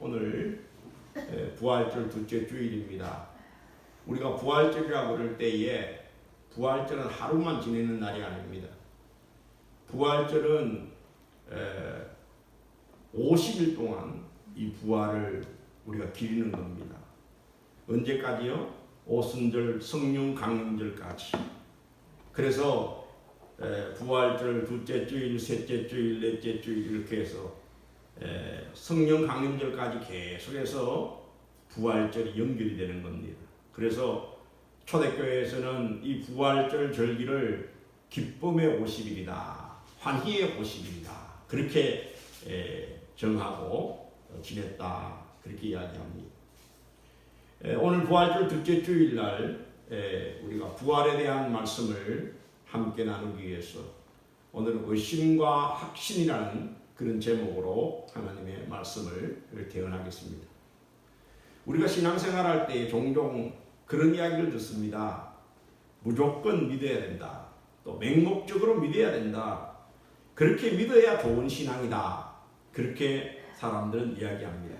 오늘 부활절 둘째 주일입니다. 우리가 부활절이라고 그럴 때에 부활절은 하루만 지내는 날이 아닙니다. 부활절은 50일 동안 이 부활을 우리가 기리는 겁니다. 언제까지요? 오순절, 성령 강림절까지. 그래서 부활절 둘째 주일, 셋째 주일, 넷째 주일 이렇게 해서 성령 강림절까지 계속해서 부활절이 연결이 되는 겁니다. 그래서 초대교회에서는 이 부활절 절기를 기쁨의 50일이다, 환희의 50일이다 그렇게 정하고 지냈다 그렇게 이야기합니다. 오늘 부활절 둘째 주일날 우리가 부활에 대한 말씀을 함께 나누기 위해서 오늘은 의심과 확신이라는 그런 제목으로 하나님의 말씀을 대언하겠습니다. 우리가 신앙생활할 때 종종 그런 이야기를 듣습니다. 무조건 믿어야 된다. 또 맹목적으로 믿어야 된다. 그렇게 믿어야 좋은 신앙이다. 그렇게 사람들은 이야기합니다.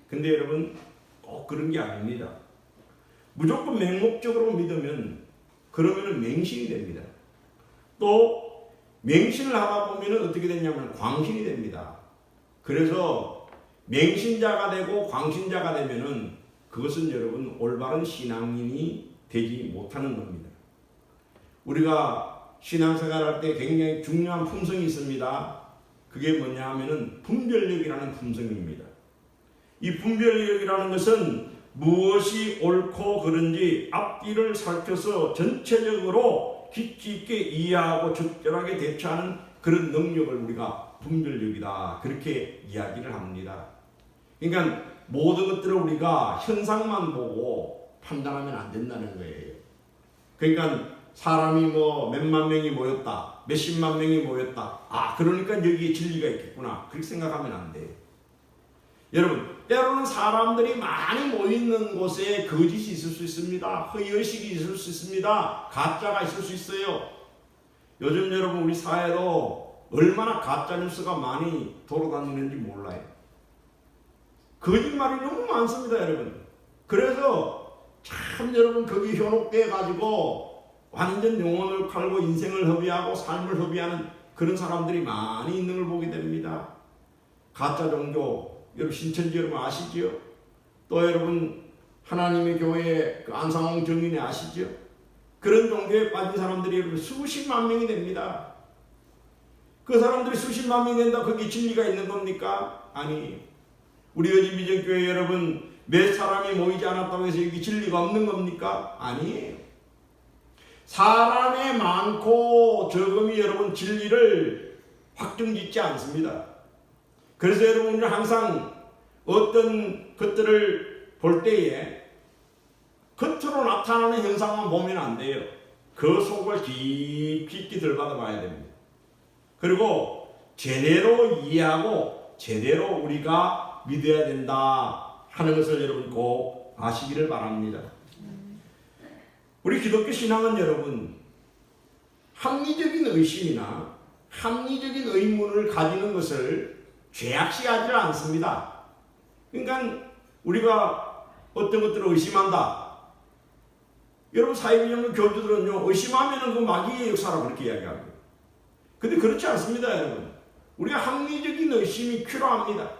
근데 여러분 꼭 그런 게 아닙니다. 무조건 맹목적으로 믿으면 그러면 맹신이 됩니다. 또 맹신을 하다 보면 어떻게 되냐면 광신이 됩니다. 그래서 맹신자가 되고 광신자가 되면은 그것은 여러분 올바른 신앙인이 되지 못하는 겁니다. 우리가 신앙생활할 때 굉장히 중요한 품성이 있습니다. 그게 뭐냐 하면은 분별력이라는 품성입니다. 이 분별력이라는 것은 무엇이 옳고 그른지 앞뒤를 살펴서 전체적으로 깊이 있게 이해하고 적절하게 대처하는 그런 능력을 우리가 분별력이다 그렇게 이야기를 합니다. 그러니까 모든 것들을 우리가 현상만 보고 판단하면 안 된다는 거예요. 그러니까 사람이 뭐 몇만 명이 모였다, 몇십만 명이 모였다, 그러니까 여기에 진리가 있겠구나 그렇게 생각하면 안 돼요. 여러분 때로는 사람들이 많이 모이는 곳에 거짓이 있을 수 있습니다. 허위의식이 있을 수 있습니다. 가짜가 있을 수 있어요. 요즘 여러분 우리 사회로 얼마나 가짜 뉴스가 많이 돌아다니는지 몰라요. 거짓말이 너무 많습니다, 여러분. 그래서 참 여러분 거기 현혹돼 가지고 완전 영혼을 팔고 인생을 허비하고 삶을 허비하는 그런 사람들이 많이 있는 걸 보게 됩니다. 가짜 종교 여러분 신천지 여러분 아시죠? 또 여러분 하나님의 교회 그 안상홍 정인이 아시죠? 그런 종교에 빠진 사람들이 여러분 수십만 명이 됩니다. 그 사람들이 수십만 명이 된다 거기 진리가 있는 겁니까? 아니 우리 여진비전교회 여러분 몇 사람이 모이지 않았다고 해서 여기 진리가 없는 겁니까? 아니에요. 사람의 많고 적음이 여러분 진리를 확정짓지 않습니다. 그래서 여러분은 항상 어떤 것들을 볼 때에 겉으로 나타나는 현상만 보면 안 돼요. 그 속을 깊이 들여다봐 봐야 됩니다. 그리고 제대로 이해하고 제대로 우리가 믿어야 된다 하는 것을 여러분 꼭 아시기를 바랍니다. 우리 기독교 신앙은 여러분 합리적인 의심이나 합리적인 의문을 가지는 것을 죄악시하지 않습니다. 그러니까 우리가 어떤 것들을 의심한다. 여러분 사회비전문 교주들은요 의심하면은 그 마귀의 역사라고 그렇게 이야기합니다. 근데 그렇지 않습니다, 여러분. 우리가 합리적인 의심이 필요합니다.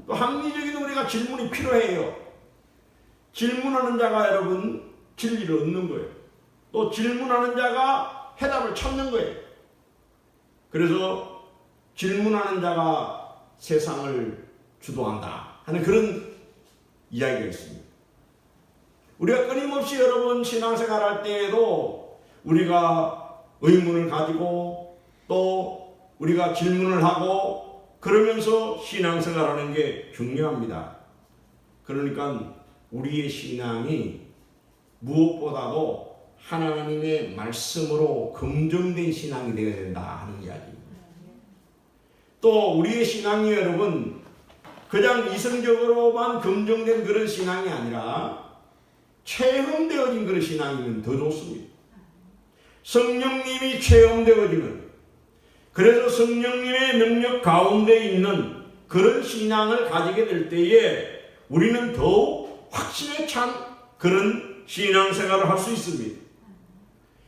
또 합리적인 우리가 질문이 필요해요. 질문하는 자가 여러분 진리를 얻는 거예요. 또 질문하는 자가 해답을 찾는 거예요. 그래서 질문하는 자가 세상을 주도한다 하는 그런 이야기가 있습니다. 우리가 끊임없이 여러분 신앙생활 할 때에도 우리가 의문을 가지고 또 우리가 질문을 하고 그러면서 신앙생활하는 게 중요합니다. 그러니까 우리의 신앙이 무엇보다도 하나님의 말씀으로 검증된 신앙이 되어야 된다 하는 이야기입니다. 또 우리의 신앙이 여러분 그냥 이성적으로만 검증된 그런 신앙이 아니라 체험되어진 그런 신앙이면 더 좋습니다. 성령님이 체험되어지는 그래서 성령님의 능력 가운데 있는 그런 신앙을 가지게 될 때에 우리는 더욱 확신에 찬 그런 신앙생활을 할 수 있습니다.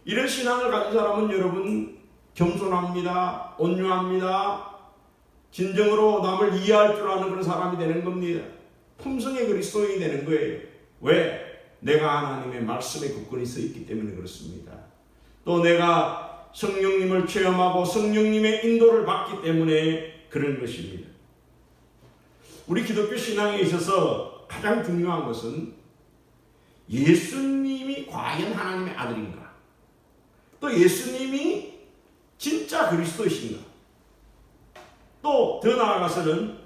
이런 신앙을 가진 사람은 여러분 겸손합니다. 온유합니다. 진정으로 남을 이해할 줄 아는 그런 사람이 되는 겁니다. 품성의 그리스도인이 되는 거예요. 왜? 내가 하나님의 말씀에 굳건히 서 있기 때문에 그렇습니다. 또 내가 성령님을 체험하고 성령님의 인도를 받기 때문에 그런 것입니다. 우리 기독교 신앙에 있어서 가장 중요한 것은 예수님이 과연 하나님의 아들인가? 또 예수님이 진짜 그리스도이신가? 또 더 나아가서는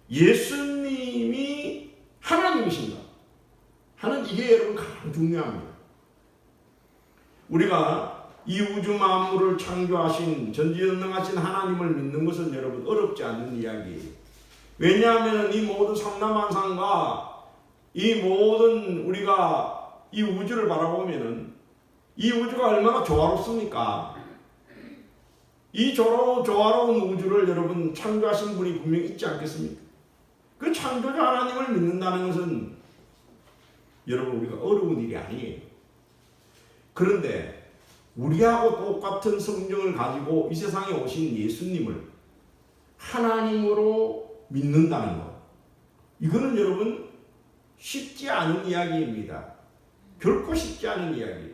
예수님이 하나님이신가? 하는 이게 여러분 가장 중요합니다. 우리가 이 우주 만물을 창조하신 전지전능하신 하나님을 믿는 것은 여러분 어렵지 않은 이야기예요. 왜냐하면 이 모든 삼라만상과 이 모든 우리가 이 우주를 바라보면은 이 우주가 얼마나 조화롭습니까? 이 조화로운 우주를 여러분 창조하신 분이 분명히 있지 않겠습니까? 그 창조자 하나님을 믿는다는 것은 여러분 우리가 어려운 일이 아니에요. 그런데 우리하고 똑같은 성경을 가지고 이 세상에 오신 예수님을 하나님으로 믿는다는 것, 이거는 여러분 쉽지 않은 이야기입니다. 결코 쉽지 않은 이야기예요.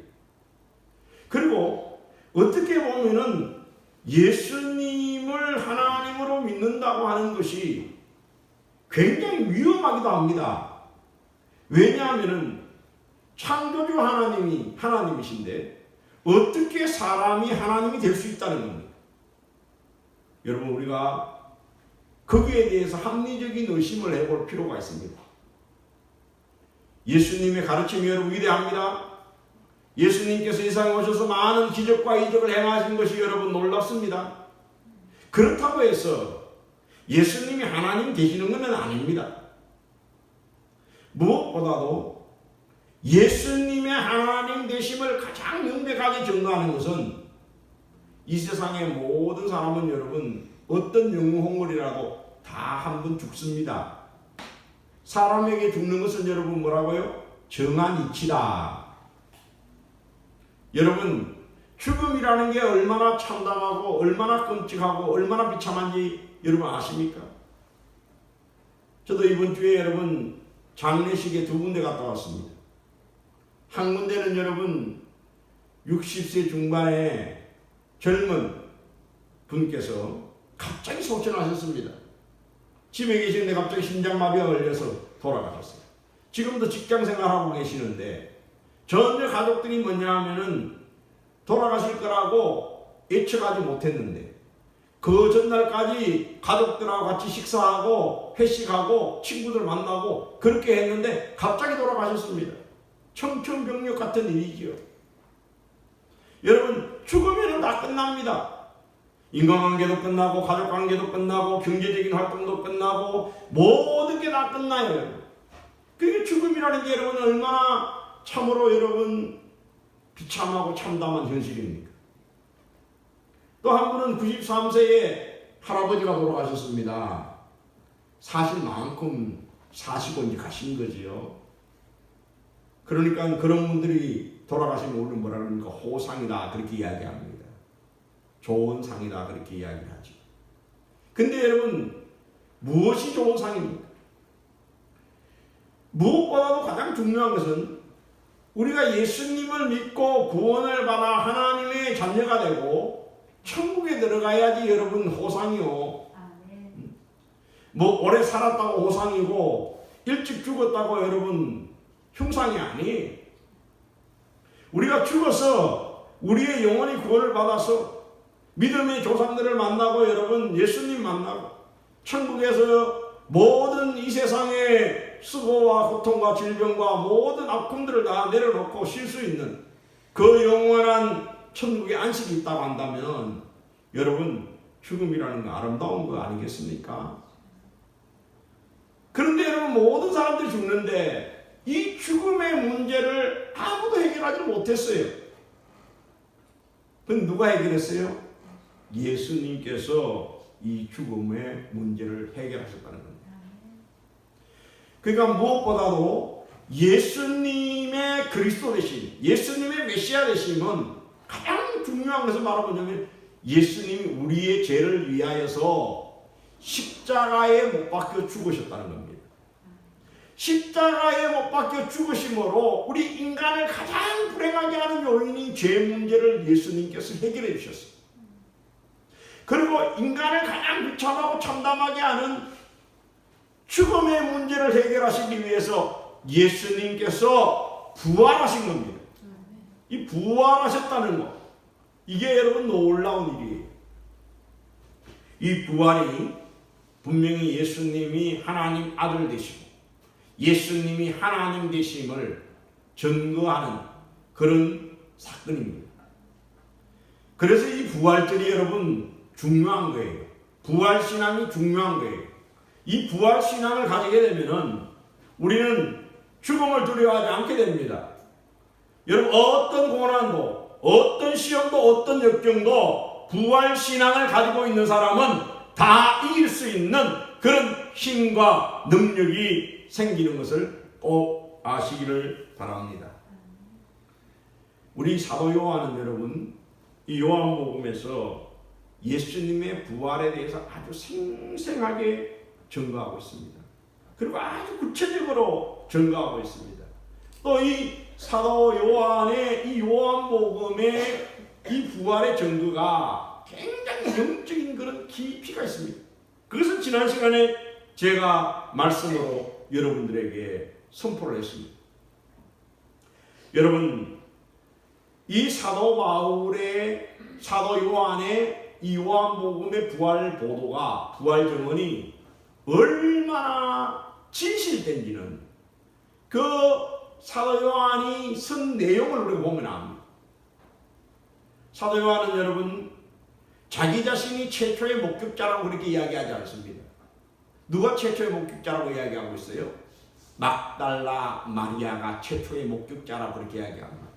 그리고 어떻게 보면은 예수님을 하나님으로 믿는다고 하는 것이 굉장히 위험하기도 합니다. 왜냐하면 창조주 하나님이 하나님이신데 어떻게 사람이 하나님이 될 수 있다는 겁니다. 여러분 우리가 거기에 대해서 합리적인 의심을 해볼 필요가 있습니다. 예수님의 가르침이 여러분 위대합니다. 예수님께서 이 세상에 오셔서 많은 기적과 이적을 행하신 것이 여러분 놀랍습니다. 그렇다고 해서 예수님이 하나님 되시는 것은 아닙니다. 무엇보다도 예수님의 하나님 되심을 가장 명백하게 증거하는 것은 이 세상의 모든 사람은 여러분 어떤 영웅홍월이라도 다 한 번 죽습니다. 사람에게 죽는 것은 여러분 뭐라고요? 정한 이치다. 여러분 죽음이라는 게 얼마나 참담하고 얼마나 끔찍하고 얼마나 비참한지 여러분 아십니까? 저도 이번 주에 여러분 장례식에 2군데 갔다 왔습니다. 한 군데는 여러분 60세 중반의 젊은 분께서 갑자기 소천하셨습니다. 집에 계시는데 갑자기 심장마비가 걸려서 돌아가셨어요. 지금도 직장생활하고 계시는데 전혀 가족들이 뭐냐 하면은 돌아가실 거라고 예측하지 못했는데 그 전날까지 가족들하고 같이 식사하고 회식하고 친구들 만나고 그렇게 했는데 갑자기 돌아가셨습니다. 청천벽력 같은 일이지요. 여러분 죽으면 다 끝납니다. 인간관계도 끝나고 가족관계도 끝나고 경제적인 활동도 끝나고 모든 게 다 끝나요. 그게 죽음이라는 게 여러분 얼마나 참으로 여러분 비참하고 참담한 현실입니까? 또 한 분은 93세에 할아버지가 돌아가셨습니다. 사실 만큼 사시고 이제 가신 거지요. 그러니까 그런 분들이 돌아가시면 우리는 뭐라 그럽니까? 호상이다 그렇게 이야기합니다. 좋은 상이다 그렇게 이야기하죠. 근데 여러분 무엇이 좋은 상입니까? 무엇보다도 가장 중요한 것은 우리가 예수님을 믿고 구원을 받아 하나님의 자녀가 되고 천국에 들어가야지 여러분 호상이요. 뭐 오래 살았다고 호상이고 일찍 죽었다고 여러분 흉상이 아니에요. 우리가 죽어서 우리의 영혼이 구원을 받아서 믿음의 조상들을 만나고 여러분 예수님 만나고 천국에서 모든 이 세상의 수고와 고통과 질병과 모든 아픔들을 다 내려놓고 쉴 수 있는 그 영원한 천국의 안식이 있다고 한다면 여러분 죽음이라는 건 아름다운 거 아니겠습니까? 그런데 여러분 모든 사람들이 죽는데 이 죽음의 문제를 아무도 해결하지 못했어요. 그럼 누가 해결했어요? 예수님께서 이 죽음의 문제를 해결하셨다는 겁니다. 그러니까 무엇보다도 예수님의 그리스도 되심, 예수님의 메시아 되심은 가장 중요한 것을 말하면 예수님이 우리의 죄를 위하여서 십자가에 못 박혀 죽으셨다는 겁니다. 십자가에 못 박혀 죽으심으로 우리 인간을 가장 불행하게 하는 요인인 죄 문제를 예수님께서 해결해 주셨어요. 그리고 인간을 가장 비참하고 참담하게 하는 죽음의 문제를 해결하시기 위해서 예수님께서 부활하신 겁니다. 이 부활하셨다는 것, 이게 여러분 놀라운 일이에요. 이 부활이 분명히 예수님이 하나님 아들 되시고 예수님이 하나님 되심을 증거하는 그런 사건입니다. 그래서 이 부활절이 여러분 중요한 거예요. 부활신앙이 중요한 거예요. 이 부활신앙을 가지게 되면은 우리는 죽음을 두려워하지 않게 됩니다. 여러분 어떤 고난도, 어떤 시험도, 어떤 역경도 부활신앙을 가지고 있는 사람은 다 이길 수 있는 그런 힘과 능력이 생기는 것을 꼭 아시기를 바랍니다. 우리 사도 요한은 여러분 이 요한복음에서 예수님의 부활에 대해서 아주 생생하게 증거하고 있습니다. 그리고 아주 구체적으로 증거하고 있습니다. 또 이 사도 요한의 이 요한복음의 이 부활의 증거가 굉장히 영적인 그런 깊이가 있습니다. 그것은 지난 시간에 제가 말씀으로 여러분들에게 선포를 했습니다. 여러분 이 사도 바울의 사도 요한의 이 요한복음의 부활 보도가 부활 증언이 얼마나 진실된지는 그 사도 요한이 쓴 내용을 우리가 보면 압니다. 사도 요한은 여러분 자기 자신이 최초의 목격자라고 그렇게 이야기하지 않습니다. 누가 최초의 목격자라고 이야기하고 있어요? 막달라 마리아가 최초의 목격자라고 그렇게 이야기합니다.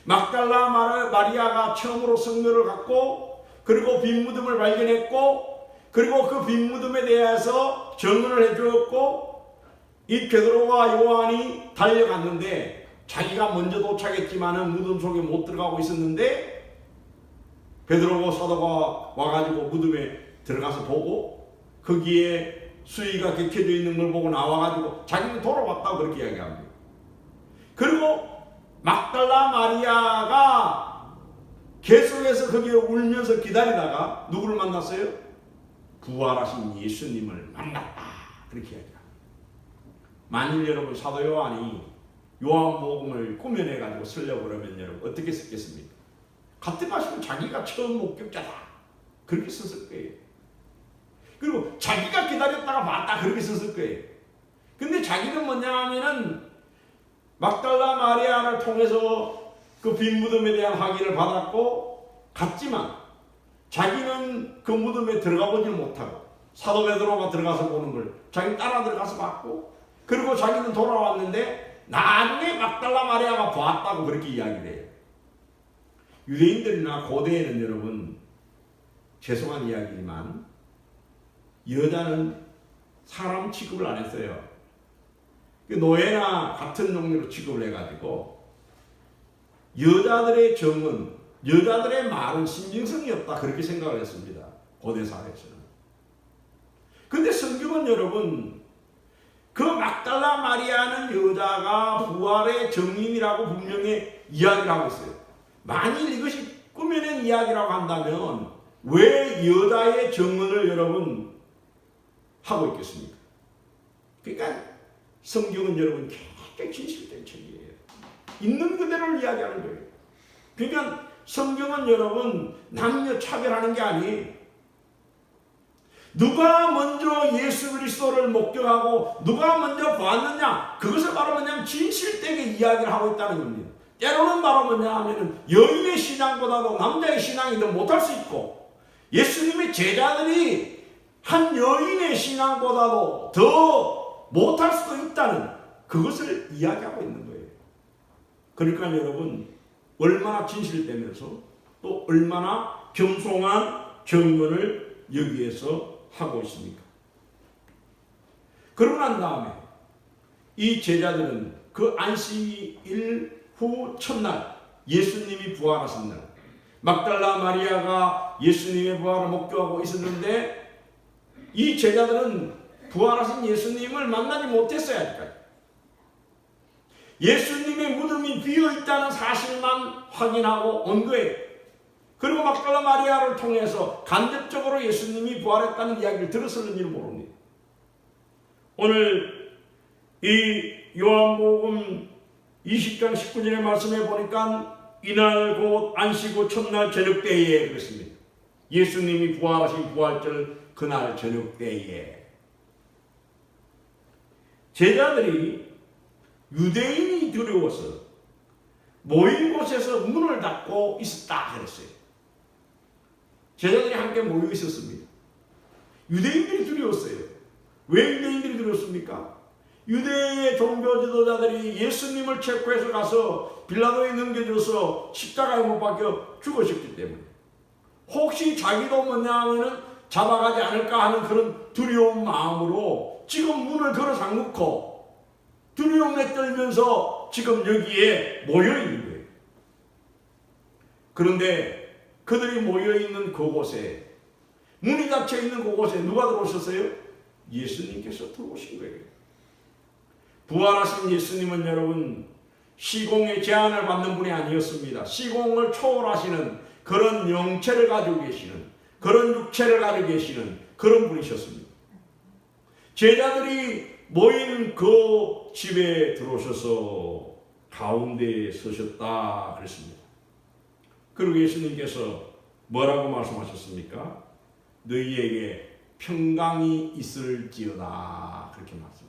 막달라 마리아가 처음으로 성묘를 갖고 그리고 빈 무덤을 발견했고 그리고 그 빈 무덤에 대해서 증언을 해주었고 이 베드로와 요한이 달려갔는데 자기가 먼저 도착했지만은 무덤 속에 못 들어가고 있었는데 베드로와 사도가 와가지고 무덤에 들어가서 보고 거기에 수의가 객해져 있는 걸 보고 나와가지고 자기는 돌아왔다고 그렇게 이야기합니다. 그리고 막달라 마리아가 계속해서 거기에 울면서 기다리다가 누구를 만났어요? 부활하신 예수님을 만났다 그렇게 이야기합니다. 만일 여러분 사도 요한이 요한복음을 꾸며내가지고 쓰려고 그러면 여러분 어떻게 썼겠습니까? 같은 말씀은 자기가 처음 목격자다 그렇게 썼을 거예요. 그리고 자기가 기다렸다가 봤다 그렇게 썼을 거예요. 근데 자기는 뭐냐 하면은 막달라 마리아를 통해서 그 빈 무덤에 대한 확인을 받았고 갔지만 자기는 그 무덤에 들어가 보지 못하고 사도 베드로가 들어가서 보는 걸 자기 따라 들어가서 봤고 그리고 자기는 돌아왔는데 나중에 막달라 마리아가 봤다고 그렇게 이야기를 해요. 유대인들이나 고대에는 여러분 죄송한 이야기지만 여자는 사람 취급을 안 했어요. 노예나 같은 종류로 취급을 해가지고 여자들의 정은 여자들의 말은 신빙성이 없다 그렇게 생각을 했습니다. 고대 사회에서는. 근데 성경은 여러분 그 막달라 마리아는 여자가 부활의 증인이라고 분명히 이야기를 하고 있어요. 만일 이것이 꾸며낸 이야기라고 한다면 왜 여자의 증언을 여러분 하고 있겠습니까? 그러니까 성경은 여러분 굉장히 진실된 책이에요. 있는 그대로를 이야기하는 거예요. 그러니까 성경은 여러분 남녀 차별하는 게 아니에요. 누가 먼저 예수 그리스도를 목격하고 누가 먼저 봤느냐 그것을 바로 뭐냐면 진실되게 이야기를 하고 있다는 겁니다. 때로는 바로 뭐냐 하면은 여인의 신앙보다도 남자의 신앙이 더 못할 수 있고 예수님의 제자들이 한 여인의 신앙보다도 더 못할 수도 있다는 그것을 이야기하고 있는 거예요. 그러니까 여러분 얼마나 진실되면서 또 얼마나 겸손한 증언을 여기에서 하고 있습니까? 그러고 난 다음에 이 제자들은 그 안식일 후 첫날 예수님이 부활하신 날 막달라 마리아가 예수님의 부활을 목격하고 있었는데 이 제자들은 부활하신 예수님을 만나지 못했어야 할까요? 예수님의 무덤이 비어있다는 사실만 확인하고 온 거예요. 그리고 막달라 마리아를 통해서 간접적으로 예수님이 부활했다는 이야기를 들었을는지 모릅니다. 오늘 이 요한복음 20장 19절의 말씀에 보니까 이날 곧 안식 후 첫날 저녁 때에 그랬습니다. 예수님이 부활하신 부활절 그날 저녁 때에 제자들이 유대인이 두려워서 모인 곳에서 문을 닫고 있었다 그랬어요. 제자들이 함께 모여 있었습니다. 유대인들이 두려웠어요. 왜 유대인들이 두려웠습니까? 유대의 종교 지도자들이 예수님을 체포해서 가서 빌라도에 넘겨줘서 십자가에 못 박혀 죽으셨기 때문에 혹시 자기도 뭐냐 하면은 잡아가지 않을까 하는 그런 두려운 마음으로 지금 문을 걸어 잠그고 두려움에 떨면서 지금 여기에 모여 있는 거예요. 그런데 그들이 모여 있는 그곳에 문이 닫혀 있는 그곳에 누가 들어오셨어요? 예수님께서 들어오신 거예요. 부활하신 예수님은 여러분 시공의 제한을 받는 분이 아니었습니다. 시공을 초월하시는 그런 영체를 가지고 계시는 그런 육체를 가지고 계시는 그런 분이셨습니다. 제자들이 모인 그 집에 들어오셔서 가운데에 서셨다 그랬습니다. 그리고 예수님께서 뭐라고 말씀하셨습니까? 너희에게 평강이 있을지어다 그렇게 말씀했어요.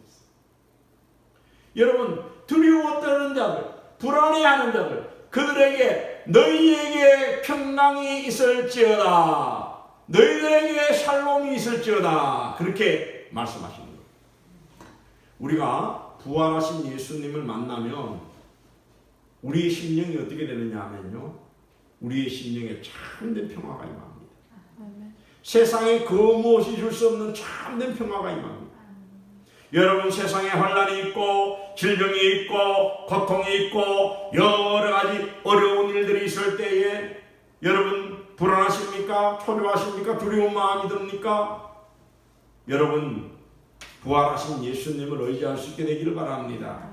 여러분 두려워 떠는 자들, 불안해하는 자들 그들에게 너희에게 평강이 있을지어다, 너희들에게 샬롬이 있을지어다 그렇게 말씀하시는 거예요. 우리가 부활하신 예수님을 만나면 우리의 심령이 어떻게 되느냐 하면요, 우리의 심령에 참된 평화가 임합니다. 세상에 그 무엇이 줄 수 없는 참된 평화가 임합니다. 여러분 세상에 환난이 있고 질병이 있고 고통이 있고 여러 가지 어려운 일들이 있을 때에 여러분 불안하십니까? 초조하십니까? 두려운 마음이 듭니까? 여러분 부활하신 예수님을 의지할 수 있게 되기를 바랍니다.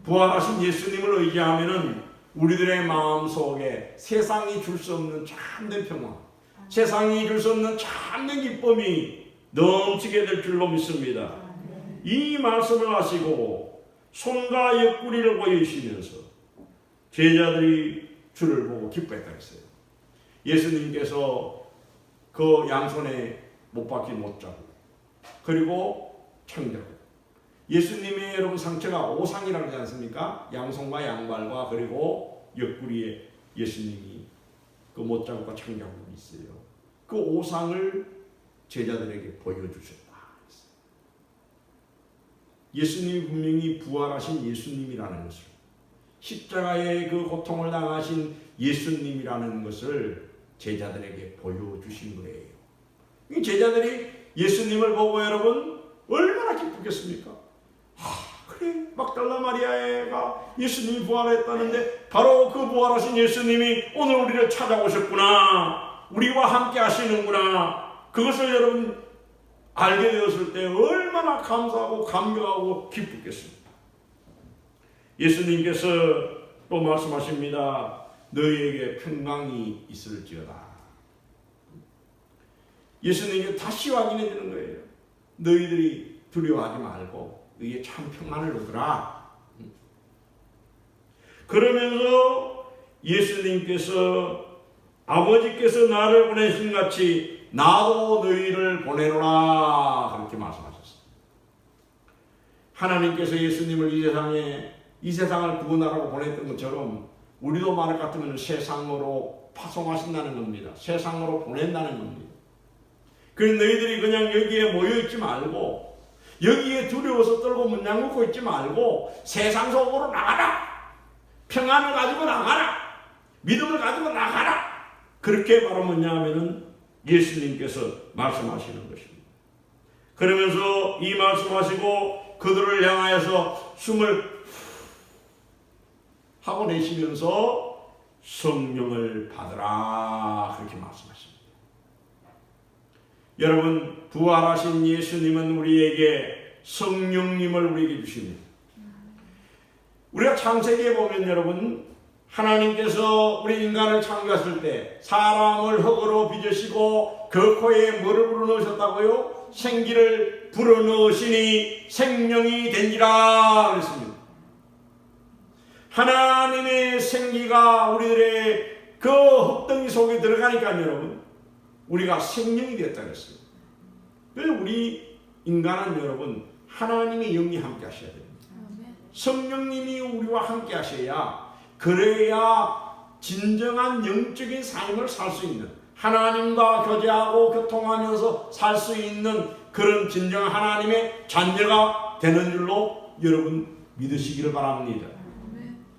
부활하신 예수님을 의지하면은 우리들의 마음속에 세상이 줄 수 없는 참된 평화, 세상이 줄 수 없는 참된 기쁨이 넘치게 될 줄로 믿습니다. 이 말씀을 하시고 손과 옆구리를 보여주시면서 제자들이 주를 보고 기뻐했다 했어요. 예수님께서 그 양손에 못 박힌 못자국 그리고 창자국, 예수님의 여러분 상처가 오상이라고 하지 않습니까? 양손과 양발과 그리고 옆구리에 예수님이 그 못자국과 창자국이 있어요. 그 오상을 제자들에게 보여주셨다. 예수님이 분명히 부활하신 예수님이라는 것을, 십자가의 그 고통을 당하신 예수님이라는 것을 제자들에게 보여주신 거예요. 이 제자들이 예수님을 보고 여러분 얼마나 기쁘겠습니까? 그래, 막달라 마리아가 예수님이 부활했다는데 바로 그 부활하신 예수님이 오늘 우리를 찾아오셨구나, 우리와 함께 하시는구나, 그것을 여러분 알게 되었을 때 얼마나 감사하고 감격하고 기쁘겠습니까? 예수님께서 또 말씀하십니다. 너희에게 평강이 있을지어다. 예수님께 다시 확인해 주는 거예요. 너희들이 두려워하지 말고 너희의 참 평안을 얻으라. 그러면서 예수님께서 아버지께서 나를 보내신 같이 나도 너희를 보내노라 그렇게 말씀하셨어요. 하나님께서 예수님을 이 세상을 구원하라고 보냈던 것처럼 우리도 말할 것 같으면 세상으로 파송하신다는 겁니다. 세상으로 보낸다는 겁니다. 그래서 너희들이 그냥 여기에 모여있지 말고, 여기에 두려워서 떨고 문 잠그고 있지 말고 세상 속으로 나가라, 평안을 가지고 나가라, 믿음을 가지고 나가라. 그렇게 바로 뭐냐 하면은 예수님께서 말씀하시는 것입니다. 그러면서 이 말씀하시고 그들을 향하여서 숨을 하고 내쉬면서 성령을 받으라 그렇게 말씀하십니다. 여러분, 부활하신 예수님은 우리에게 성령님을 우리에게 주십니다. 우리가 창세기에 보면 여러분, 하나님께서 우리 인간을 창조하실 때 사람을 흙으로 빚으시고 그 코에 뭐를 불어넣으셨다고요? 생기를 불어넣으시니 생명이 된지라 그랬습니다. 하나님의 생기가 우리들의 그 흙덩이 속에 들어가니까 여러분, 우리가 생명이 되었다 그랬어요. 그래서 우리 인간은 여러분, 하나님의 영이 함께 하셔야 됩니다. 성령님이 우리와 함께 하셔야, 그래야 진정한 영적인 삶을 살 수 있는, 하나님과 교제하고 교통하면서 살 수 있는 그런 진정한 하나님의 자녀가 되는 줄로 여러분 믿으시기를 바랍니다.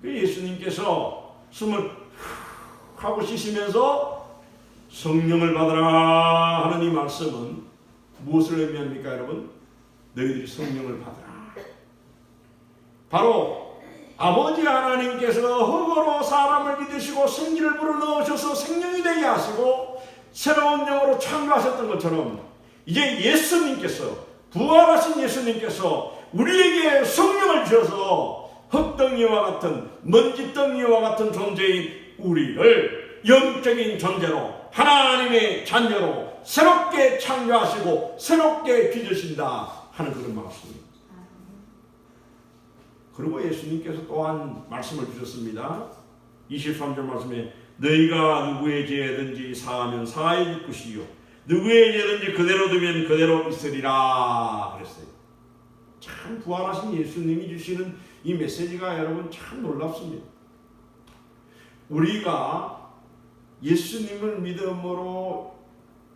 예수님께서 숨을 하고 쉬시면서 성령을 받으라 하는 이 말씀은 무엇을 의미합니까 여러분? 너희들이 성령을 받으라. 바로 아버지 하나님께서 흙으로 사람을 믿으시고 생기를 불어넣으셔서 생명이 되게 하시고 새로운 영으로 창조하셨던 것처럼, 이제 예수님께서, 부활하신 예수님께서 우리에게 성령을 주셔서 흙덩이와 같은, 먼지덩이와 같은 존재인 우리를 영적인 존재로, 하나님의 자녀로 새롭게 창조하시고 새롭게 빚으신다 하는 그런 말씀입니다. 그리고 예수님께서 또한 말씀을 주셨습니다. 23절 말씀에 너희가 누구의 죄든지 사하면 사하여 줄 것이요 누구의 죄든지 그대로 두면 그대로 있으리라 그랬어요. 참 부활하신 예수님이 주시는 이 메시지가 여러분 참 놀랍습니다. 우리가 예수님을 믿음으로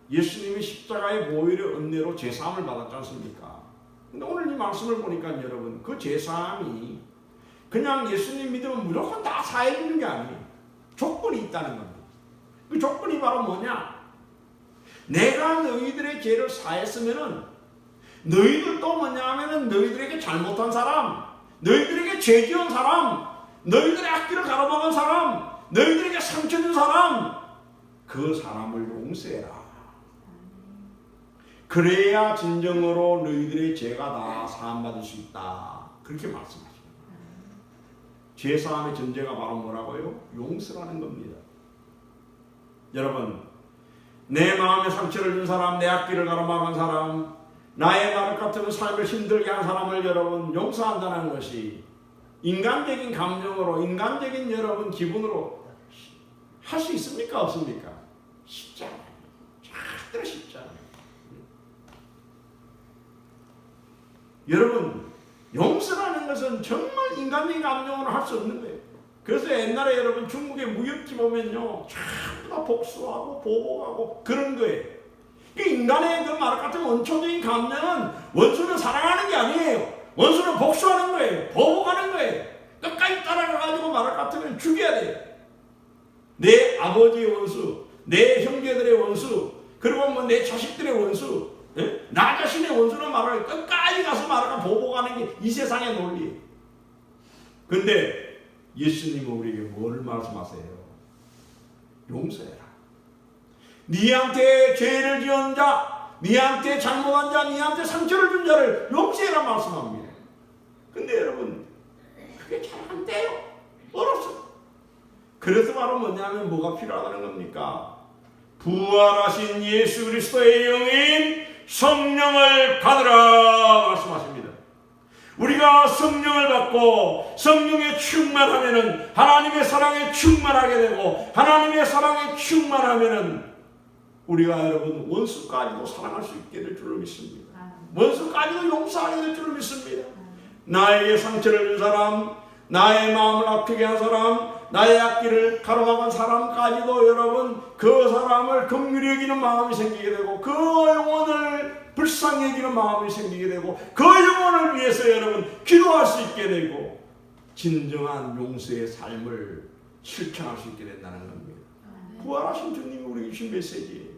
예수님의 십자가의 보혈의 은혜로 제사함을 받았지 않습니까? 근데 오늘 이 말씀을 보니까 여러분, 그 제사함이 그냥 예수님 믿으면 무조건 다 사해주는 게 아니에요. 조건이 있다는 겁니다. 그 조건이 바로 뭐냐? 내가 너희들의 죄를 사했으면은 너희들도 뭐냐 하면은 너희들에게 잘못한 사람, 너희들에게 죄 지은 사람, 너희들의 앞길을 가로막은 사람, 너희들에게 상처 준 사람, 그 사람을 용서해라. 그래야 진정으로 너희들의 죄가 다 사함받을 수 있다. 그렇게 말씀하십니다. 죄사함의 전제가 바로 뭐라고요? 용서라는 겁니다. 여러분, 내 마음에 상처를 준 사람, 내 앞길을 가로막은 사람, 나의 마음 같은 삶을 힘들게 한 사람을 여러분 용서한다는 것이 인간적인 감정으로, 인간적인 여러분 기분으로 할 수 있습니까? 없습니까? 쉽지 않아요. 절대로 쉽지 않아요. 여러분, 용서라는 것은 정말 인간적인 감정으로 할 수 없는 거예요. 그래서 옛날에 여러분 중국의 무협지 보면요, 전부 다 복수하고 보복하고 그런 거예요. 인간의 그 말 같은 원초적인 감정은 원수를 사랑하는 게 아니에요. 원수를 복수하는 거예요. 보복하는 거예요. 끝까지 따라가가지고 말할 같으면 죽여야 돼요. 내 아버지의 원수, 내 형제들의 원수, 그리고 뭐 내 자식들의 원수, 나 자신의 원수는 말을 끝까지 가서 말하고 보복하는 게 이 세상의 논리예요. 근데 예수님은 우리에게 뭘 말씀하세요? 용서해라. 니한테 죄를 지은 자, 니한테 잘못한 자, 니한테 상처를 준 자를 용서해라 말씀합니다. 근데 여러분, 그게 잘 안 돼요. 어렵습니다. 그래서 바로 뭐냐면 뭐가 필요하다는 겁니까? 부활하신 예수 그리스도의 영인 성령을 받으라 말씀하십니다. 우리가 성령을 받고 성령에 충만하면은 하나님의 사랑에 충만하게 되고, 하나님의 사랑에 충만하면은 우리가 여러분 원수까지도 사랑할 수 있게 될 줄로 믿습니다. 원수까지도 용서하게 될 줄로 믿습니다. 나에게 상처를 준 사람, 나의 마음을 아프게 한 사람, 나의 앞길을 가로막은 사람까지도 여러분 그 사람을 긍휼히 여기는 마음이 생기게 되고, 그 영혼을 불쌍히 여기는 마음이 생기게 되고, 그 영혼을 위해서 여러분 기도할 수 있게 되고, 진정한 용서의 삶을 실천할 수 있게 된다는 겁니다. 부활하신 주님이 우리에게 주신 메시지예요.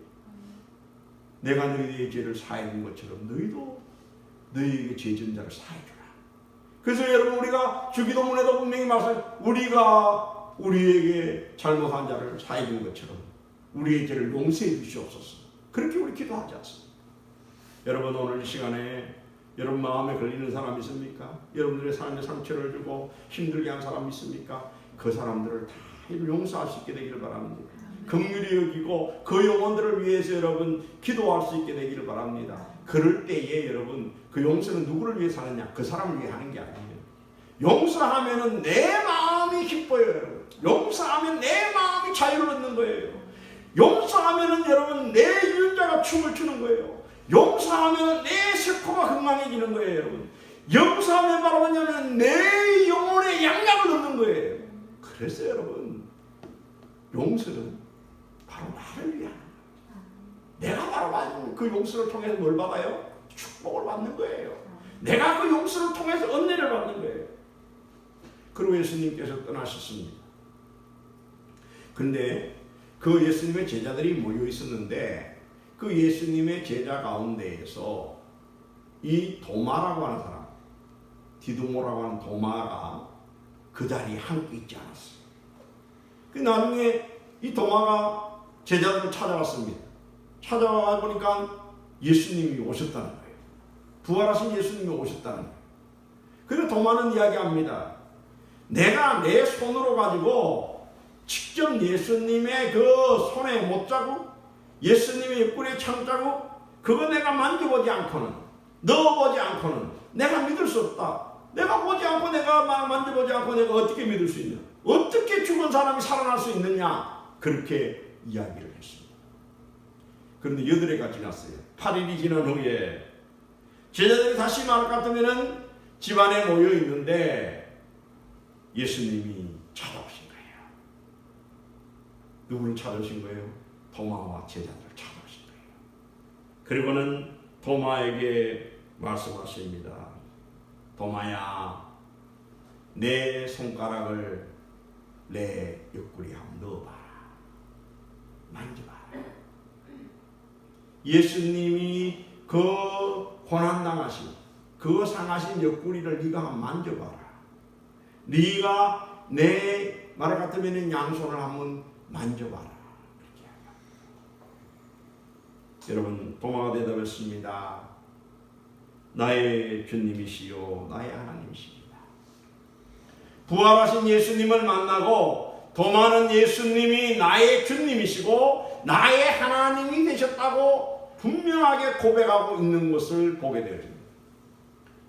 내가 너희의 죄를 사해 준 것처럼 너희도 너희에게 죄전자를 사해 주라. 그래서 여러분 우리가 주기도문에도 분명히 말씀하셨어요. 우리가 우리에게 잘못한 자를 사해 준 것처럼 우리의 죄를 용서해 주시옵소서. 그렇게 우리 기도하지 않습니까? 여러분 오늘 이 시간에 여러분 마음에 걸리는 사람 있습니까? 여러분들의 삶에 상처를 주고 힘들게 한 사람 있습니까? 그 사람들을 다 용서할 수 있게 되기를 바랍니다. 긍휼히 여기고 그 영혼들을 위해서 여러분 기도할 수 있게 되기를 바랍니다. 그럴 때에 여러분 그 용서는 누구를 위해서 하느냐? 그 사람을 위해 하는 게 아니에요. 용서하면은 내 마음이 기뻐요. 여러분. 용서하면 내 마음이 자유를 얻는 거예요. 용서하면은 여러분 내 유전자가 춤을 추는 거예요. 용서하면 내 세포가 건강해지는 거예요. 여러분. 용서하면 바로 뭐냐면 내 영혼의 양약을 얻는 거예요. 그래서 여러분 용서는 바로 나를 위한 내가 바로 받는 그 용서를 통해서 뭘 받아요? 축복을 받는 거예요. 내가 그 용서를 통해서 은혜를 받는 거예요. 그리고 예수님께서 떠나셨습니다. 근데 그 예수님의 제자들이 모여 있었는데 그 예수님의 제자 가운데에서 이 도마라고 하는 사람, 디두모라고 하는 도마가 그 자리에 함께 있지 않았어요. 그 나중에 이 도마가 제자들을 찾아왔습니다. 찾아와 보니까 예수님이 오셨다는 거예요. 부활하신 예수님이 오셨다는 거예요. 그리고 도마는 이야기합니다. 내가 내 손으로 가지고 직접 예수님의 그 손에 못자국, 예수님의 옆구리에 창자국, 그거 내가 만져보지 않고는, 넣어보지 않고는 내가 믿을 수 없다. 내가 보지 않고 내가 만져보지 않고 내가 어떻게 믿을 수 있냐? 어떻게 죽은 사람이 살아날 수 있느냐? 그렇게 이야기를 했습니다. 그런데 8회가 지났어요. 8일이 지난 후에 제자들이 다시 말할 것 같으면 집안에 모여 있는데 예수님이 찾아오신 거예요. 누구를 찾아오신 거예요? 도마와 제자들을 찾아오신 거예요. 그리고는 도마에게 말씀하십니다. 도마야, 내 손가락을 내 옆구리에 한번 넣어봐라. 만져봐라. 예수님이 그 고난당하신 그 상하신 옆구리를 네가 한번 만져봐라. 네가 내 말 같으면 양손을 한번 만져봐라. 여러분, 도마가 대답했습니다. 나의 주님이시요 나의 하나님이십니다. 부활하신 예수님을 만나고 도마는 예수님이 나의 주님이시고 나의 하나님이 되셨다고 분명하게 고백하고 있는 것을 보게 되어집니다.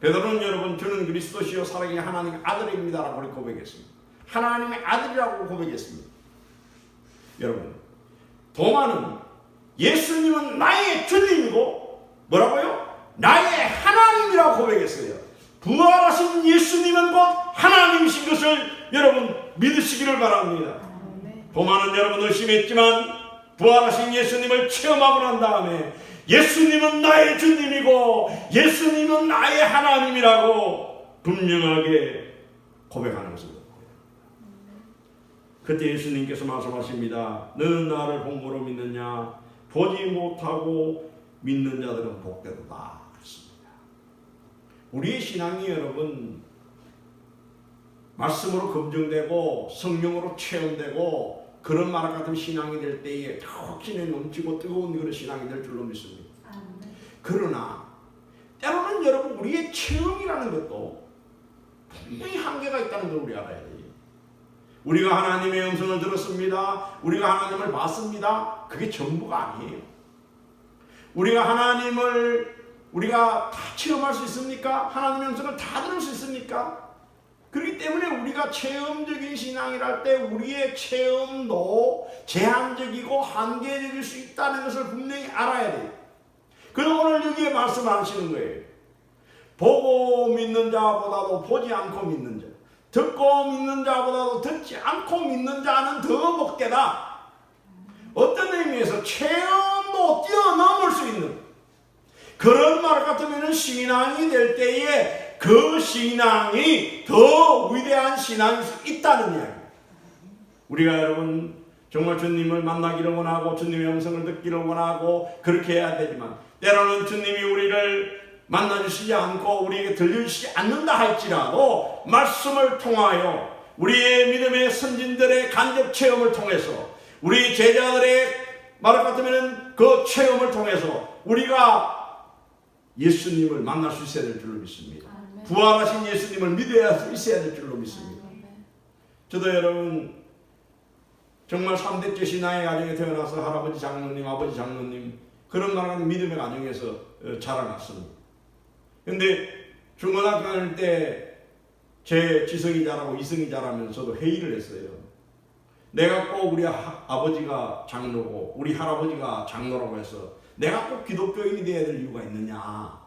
베드로는 여러분 주는 그리스도시요 살아계신 하나님의 아들입니다라고 그렇게 고백했습니다. 하나님의 아들이라고 고백했습니다. 여러분, 도마는 예수님은 나의 주님이고 뭐라고요? 나의 하나님이라고 고백했어요. 부활하신 예수님은 곧 하나님이신 것을 여러분 믿으시기를 바랍니다. 도마는 여러분 의심했지만 부활하신 예수님을 체험하고 난 다음에 예수님은 나의 주님이고 예수님은 나의 하나님이라고 분명하게 고백하는 것입니다. 그때 예수님께서 말씀하십니다. 너는 나를 본 거로 믿느냐? 보지 못하고 믿는 자들은 복되도다. 그렇습니다. 우리의 신앙이 여러분 말씀으로 검증되고 성령으로 체험되고 그런 말 같은 신앙이 될 때에 확신에 넘치고 뜨거운 그런 신앙이 될 줄로 믿습니다. 그러나 때로는 여러분 우리의 체험이라는 것도 분명히 한계가 있다는 걸 우리 알아야 돼요. 우리가 하나님의 음성을 들었습니다. 우리가 하나님을 봤습니다. 그게 전부가 아니에요. 우리가 다 체험할 수 있습니까? 하나님의 음성을 다 들을 수 있습니까? 그렇기 때문에 우리가 체험적인 신앙이라 할 때 우리의 체험도 제한적이고 한계적일 수 있다는 것을 분명히 알아야 돼요. 그래서 오늘 여기에 말씀하시는 거예요. 보고 믿는 자보다도 보지 않고 믿는 자, 듣고 믿는 자보다도 듣지 않고 믿는 자는 더 복되다. 어떤 의미에서 체험도 뛰어넘을 수 있는 그런 말 같으면 신앙이 될 때에 그 신앙이 더 위대한 신앙일 수 있다는 이야기. 우리가 여러분 정말 주님을 만나기를 원하고 주님의 음성을 듣기를 원하고 그렇게 해야 되지만 때로는 주님이 우리를 만나주시지 않고 우리에게 들려주시지 않는다 할지라도 말씀을 통하여 우리의 믿음의 선진들의 간접 체험을 통해서 우리 제자들의 말을 같으면 그 체험을 통해서 우리가 예수님을 만날 수 있어야 될 줄로 믿습니다. 부활하신 예수님을 믿어야 있어야 될 줄로 믿습니다. 저도 여러분 정말 3대째 신앙의 가정에 태어나서 할아버지 장로님, 아버지 장로님 그런 말하는 믿음의 가정에서 자라났습니다. 근데 중고등학교 다닐 때 제 지성이 자라고 이성이 자라면서 저도 회의를 했어요. 내가 꼭 우리 아버지가 장로고 우리 할아버지가 장로라고 해서 내가 꼭 기독교인이 되어야 될 이유가 있느냐.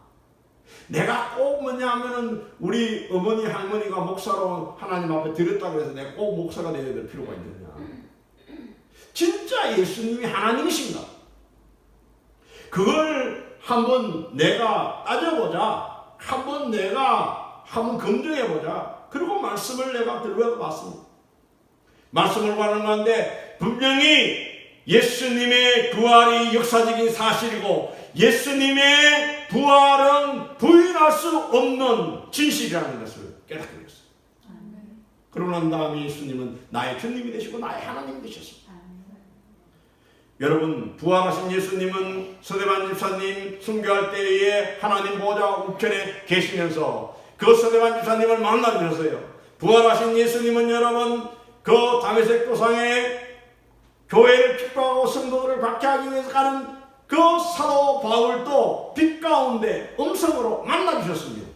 내가 꼭 뭐냐 하면은 우리 어머니 할머니가 목사로 하나님 앞에 드렸다고 해서 내가 꼭 목사가 되어야 될 필요가 있느냐. 진짜 예수님이 하나님이신가? 그걸 한번 내가 따져보자. 한번 검증해보자. 그리고 말씀을 내가 들여다봤습니다. 말씀을 보는 건데 분명히 예수님의 부활이 역사적인 사실이고 예수님의 부활은 부인할 수 없는 진실이라는 것을 깨닫게 됐어요. 그러고 난 다음에 예수님은 나의 주님이 되시고 나의 하나님이 되셨습니다. 여러분 부활하신 예수님은 서대반 집사님 순교할 때에 하나님 보좌 우편에 계시면서 그 서대반 집사님을 만나주셨어요. 부활하신 예수님은 여러분 그 다메섹 도상에 교회를 핍박하고 성도들을 박해하기 위해서 가는 그 사도 바울도 빛 가운데 음성으로 만나주셨습니다.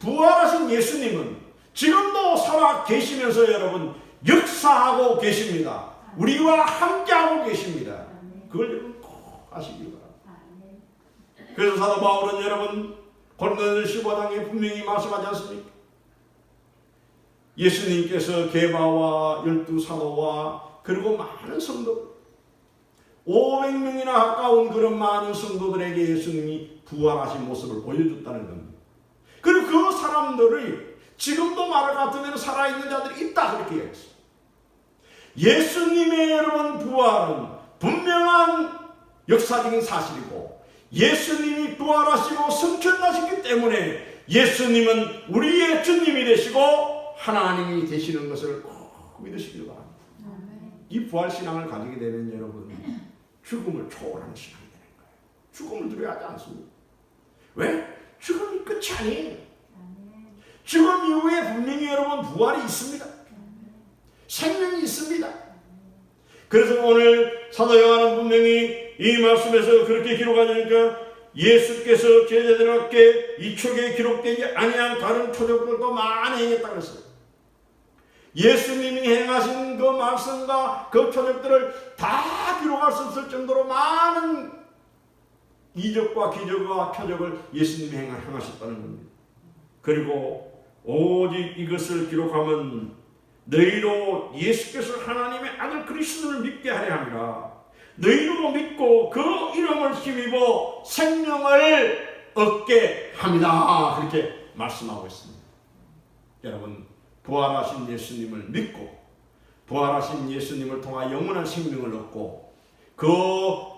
부활하신 예수님은 지금도 살아 계시면서 여러분 역사하고 계십니다. 우리와 함께하고 계십니다. 그걸 여러분 꼭 아시기 바랍니다. 그래서 사도 바울은 여러분 고린도전서 15장에 분명히 말씀하지 않습니까? 예수님께서 게바와 12사도와 그리고 많은 성도 500명이나 가까운 그런 많은 성도들에게 예수님이 부활하신 모습을 보여줬다는 겁니다. 그리고 그 사람들이 지금도 말을 같으면 살아있는 자들이 있다 그렇게 얘기했어요. 예수님의 여러분 부활은 분명한 역사적인 사실이고 예수님이 부활하시고 승천하시기 때문에 예수님은 우리의 주님이 되시고 하나님이 되시는 것을 꼭 믿으시기 바랍니다. 이 부활신앙을 가지게 되면 여러분 죽음을 초월하는 신앙이 되는 거예요. 죽음을 두려워하지 않습니다. 왜? 죽음이 끝이 아니에요. 죽음 이후에 분명히 여러분 부활이 있습니다. 생명이 있습니다. 그래서 오늘 사도 요한은 분명히 이 말씀에서 그렇게 기록하니까 예수께서 제자들에게 이 책에 기록되지 아니한 다른 표적들도 많이 행했다고 했어요. 예수님이 행하신 그 말씀과 그 표적들을 다 기록할 수 없을 정도로 많은 이적과 기적과 표적을 예수님이 행하셨다는 겁니다. 그리고 오직 이것을 기록하면 너희로 예수께서 하나님의 아들 그리스도를 믿게 하려 함이라. 너희로 믿고 그 이름을 힘입어 생명을 얻게 합니다. 그렇게 말씀하고 있습니다. 여러분 부활하신 예수님을 믿고 부활하신 예수님을 통하 영원한 생명을 얻고 그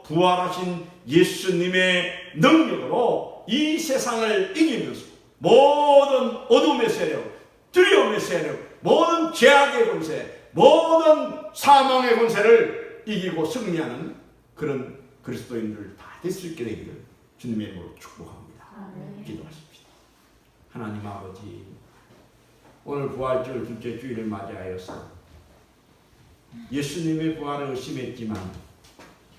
부활하신 예수님의 능력으로 이 세상을 이기면서 모든 어둠의 세력, 두려움의 세력, 모든 죄악의 권세, 모든 사망의 권세를 이기고 승리하는 그런 그리스도인들 다 될 수 있게 되기를 주님의 이름으로 축복합니다. 기도하십시다. 하나님 아버지, 오늘 부활절 둘째 주일을 맞이하여서 예수님의 부활을 의심했지만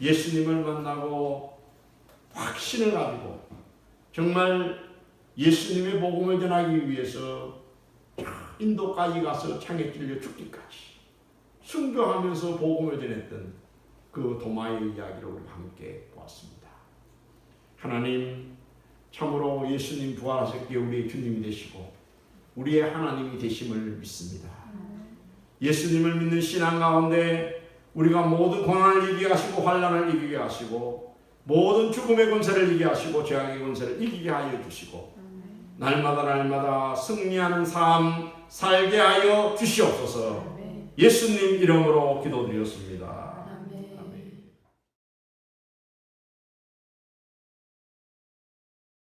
예수님을 만나고 확신을 가지고 정말 예수님의 복음을 전하기 위해서 인도까지 가서 창에 찔려 죽기까지 순교하면서 복음을 전했던 그 도마의 이야기를 우리 함께 보았습니다. 하나님 참으로 예수님 부활하셨기에 우리의 주님이 되시고 우리의 하나님이 되심을 믿습니다. 예수님을 믿는 신앙 가운데 우리가 모든 고난을 이기게 하시고 환난을 이기게 하시고 모든 죽음의 권세를 이기게 하시고 죄악의 권세를 이기게 하여 주시고 날마다 승리하는 삶 살게 하여 주시옵소서. 예수님 이름으로 기도드렸습니다.